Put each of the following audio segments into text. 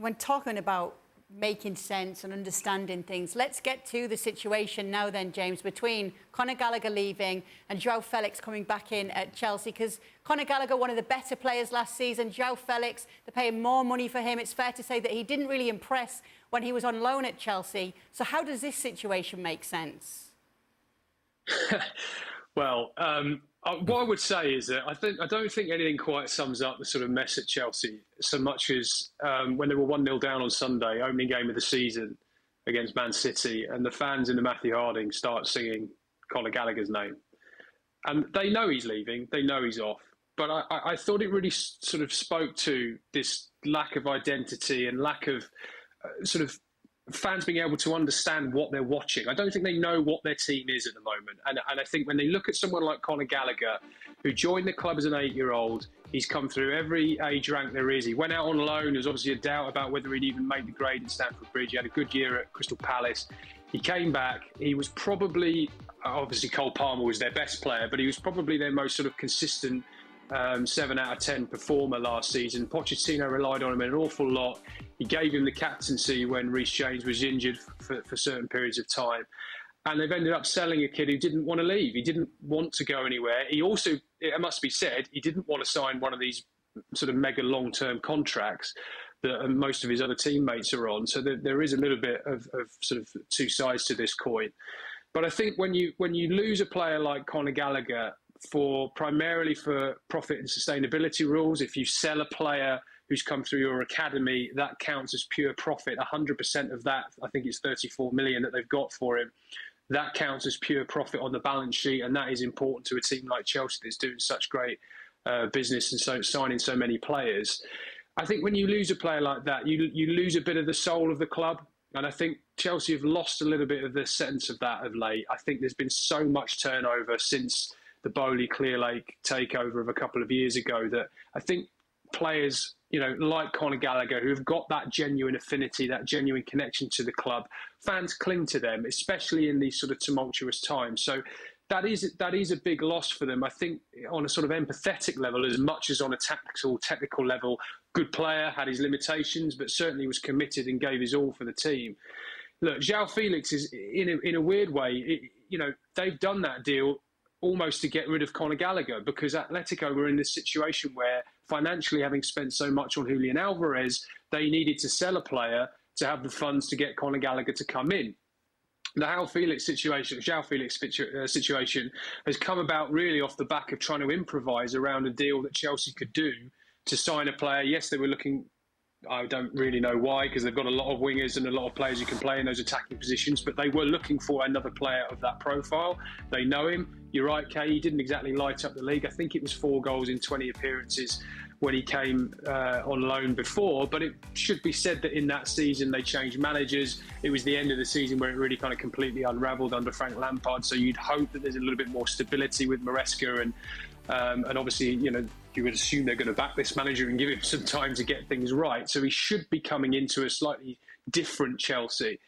when talking about making sense and understanding things, let's get to the situation now then, James, between Conor Gallagher leaving and Joao Felix coming back in at Chelsea, because Conor Gallagher, one of the better players last season, Joao Felix, they're paying more money for him. It's fair to say that he didn't really impress when he was on loan at Chelsea. So how does this situation make sense? Well, what I would say is that I don't think anything quite sums up the sort of mess at Chelsea so much as when they were 1-0 down on Sunday, opening game of the season against Man City, and the fans in the Matthew Harding start singing Conor Gallagher's name. And they know he's leaving, they know he's off. But I thought it really sort of spoke to this lack of identity and lack of sort of fans being able to understand what they're watching. I don't think they know what their team is at the moment. And I think when they look at someone like Conor Gallagher, who joined the club as an 8-year-old, he's come through every age rank there is. He went out on loan. There was obviously a doubt about whether he'd even make the grade at Stamford Bridge. He had a good year at Crystal Palace. He came back. He was probably, obviously Cole Palmer was their best player, but he was probably their most sort of consistent 7 out of 10 performer last season. Pochettino relied on him an awful lot. He gave him the captaincy when Reece James was injured for certain periods of time. And they've ended up selling a kid who didn't want to leave. He didn't want to go anywhere. He also, it must be said, he didn't want to sign one of these sort of mega long-term contracts that most of his other teammates are on. So there is a little bit of sort of two sides to this coin. But I think when you lose a player like Conor Gallagher primarily for profit and sustainability rules, if you sell a player who's come through your academy, that counts as pure profit. 100% of that, I think it's 34 million that they've got for him. That counts as pure profit on the balance sheet, and that is important to a team like Chelsea that's doing such great business and so signing so many players. I think when you lose a player like that, you lose a bit of the soul of the club. And I think Chelsea have lost a little bit of the sense of that of late. I think there's been so much turnover since the Bowley Clear Lake takeover of a couple of years ago that I think players, like Conor Gallagher, who have got that genuine affinity, that genuine connection to the club, fans cling to them, especially in these sort of tumultuous times. So that is a big loss for them. I think on a sort of empathetic level, as much as on a technical level, good player, had his limitations, but certainly was committed and gave his all for the team. Look, Joao Felix is, in a weird way, they've done that deal almost to get rid of Conor Gallagher, because Atletico were in this situation where financially, having spent so much on Julian Alvarez, they needed to sell a player to have the funds to get Conor Gallagher to come in. The Joao Felix situation has come about really off the back of trying to improvise around a deal that Chelsea could do to sign a player. Yes, they were looking, I don't really know why, because they've got a lot of wingers and a lot of players who can play in those attacking positions, but they were looking for another player of that profile. They know him. You're right, Kay, he didn't exactly light up the league. I think it was 4 goals in 20 appearances when he came on loan before, but it should be said that in that season they changed managers. It was the end of the season where it really kind of completely unravelled under Frank Lampard, so you'd hope that there's a little bit more stability with Maresca, and obviously, you would assume they're going to back this manager and give him some time to get things right. So he should be coming into a slightly different Chelsea.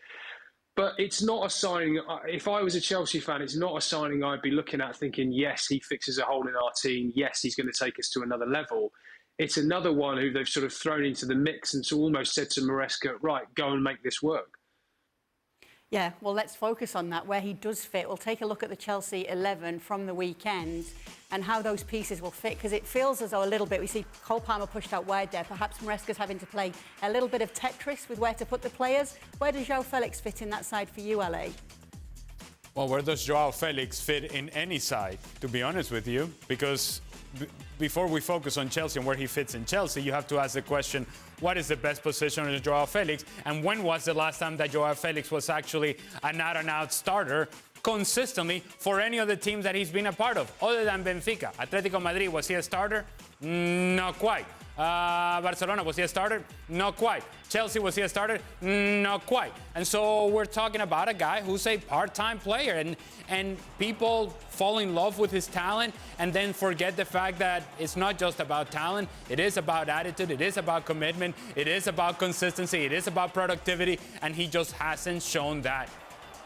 But it's not a signing. If I was a Chelsea fan, it's not a signing I'd be looking at thinking, yes, he fixes a hole in our team. Yes, he's going to take us to another level. It's another one who they've sort of thrown into the mix and so almost said to Maresca, right, go and make this work. Yeah, well, let's focus on that, where he does fit. We'll take a look at the Chelsea 11 from the weekend and how those pieces will fit, because it feels as though a little bit, we see Cole Palmer pushed out wide there. Perhaps Maresca's having to play a little bit of Tetris with where to put the players. Where does Joao Felix fit in that side for you, Olley? Well, where does Joao Felix fit in any side, to be honest with you? Because before we focus on Chelsea and where he fits in Chelsea, you have to ask the question, what is the best position of Joao Felix? And when was the last time that Joao Felix was actually an out-and-out starter consistently for any of the teams that he's been a part of, other than Benfica? Atletico Madrid, was he a starter? Not quite. Barcelona, was he a starter? Not quite. Chelsea, was he a starter? Not quite. And so we're talking about a guy who's a part-time player, and people fall in love with his talent and then forget the fact that it's not just about talent. It is about attitude. It is about commitment. It is about consistency. It is about productivity, and he just hasn't shown that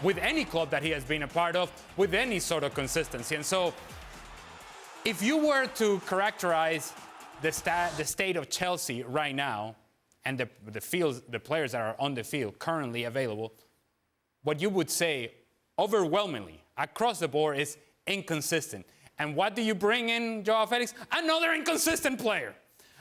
with any club that he has been a part of, with any sort of consistency. And so if you were to characterize the state of Chelsea right now, and the players that are on the field currently available, what you would say overwhelmingly across the board is inconsistent. And what do you bring in, Joao Felix? Another inconsistent player.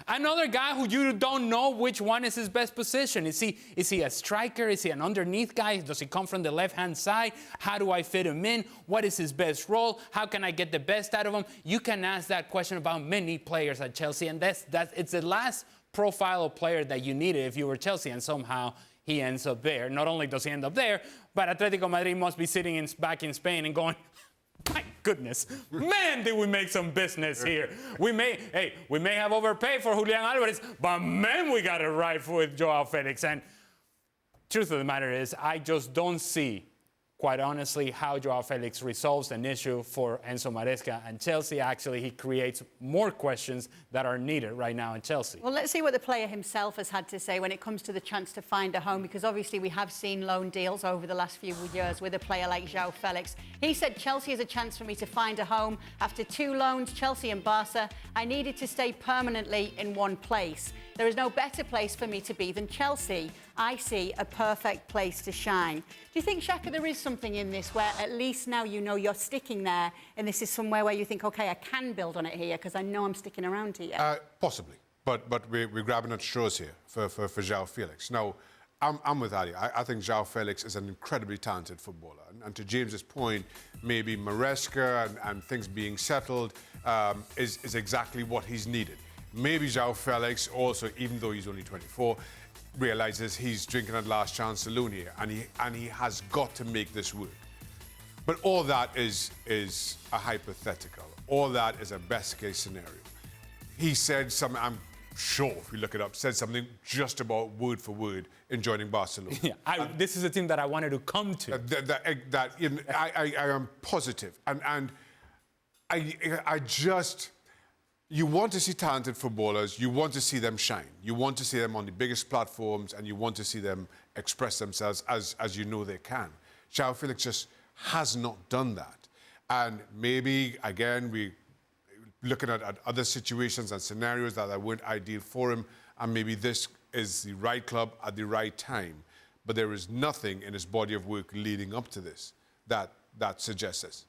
Another guy who you don't know which one is his best position. Is he a striker? Is he an underneath guy? Does he come from the left-hand side? How do I fit him in? What is his best role? How can I get the best out of him? You can ask that question about many players at Chelsea, and it's the last profile of player that you needed if you were Chelsea, and somehow he ends up there. Not only does he end up there, but Atletico Madrid must be sitting back in Spain and going, my goodness, man, did we make some business here. We may have overpaid for Julian Alvarez, but man, we got it right with Joao Felix. And truth of the matter is, I just don't see, quite honestly, how Joao Felix resolves an issue for Enzo Maresca and Chelsea. Actually, he creates more questions that are needed right now in Chelsea. Well, let's see what the player himself has had to say when it comes to the chance to find a home, because obviously we have seen loan deals over the last few years with a player like Joao Felix. He said, Chelsea is a chance for me to find a home. After 2 loans, Chelsea and Barca, I needed to stay permanently in one place. There is no better place for me to be than Chelsea. I see a perfect place to shine. Do you think, Shaka, there is something in this where at least now you know you're sticking there and this is somewhere where you think, OK, I can build on it here because I know I'm sticking around here? Possibly. But we're grabbing at straws here for Joao Felix. Now, I'm with Ali. I think Joao Felix is an incredibly talented footballer. And to James's point, maybe Maresca and things being settled is exactly what he's needed. Maybe Joao Felix also, even though he's only 24, realizes he's drinking at last chance saloon here, and he has got to make this work. But all that is a hypothetical. All that is a best case scenario. He said something, I'm sure if you look it up, said something just about word for word in joining Barcelona. Yeah, this is a team that I wanted to come to. I am positive, and I just. You want to see talented footballers, you want to see them shine. You want to see them on the biggest platforms, and you want to see them express themselves as you know they can. Joao Felix just has not done that. And maybe, again, we're looking at other situations and scenarios that weren't ideal for him, and maybe this is the right club at the right time. But there is nothing in his body of work leading up to this that suggests this.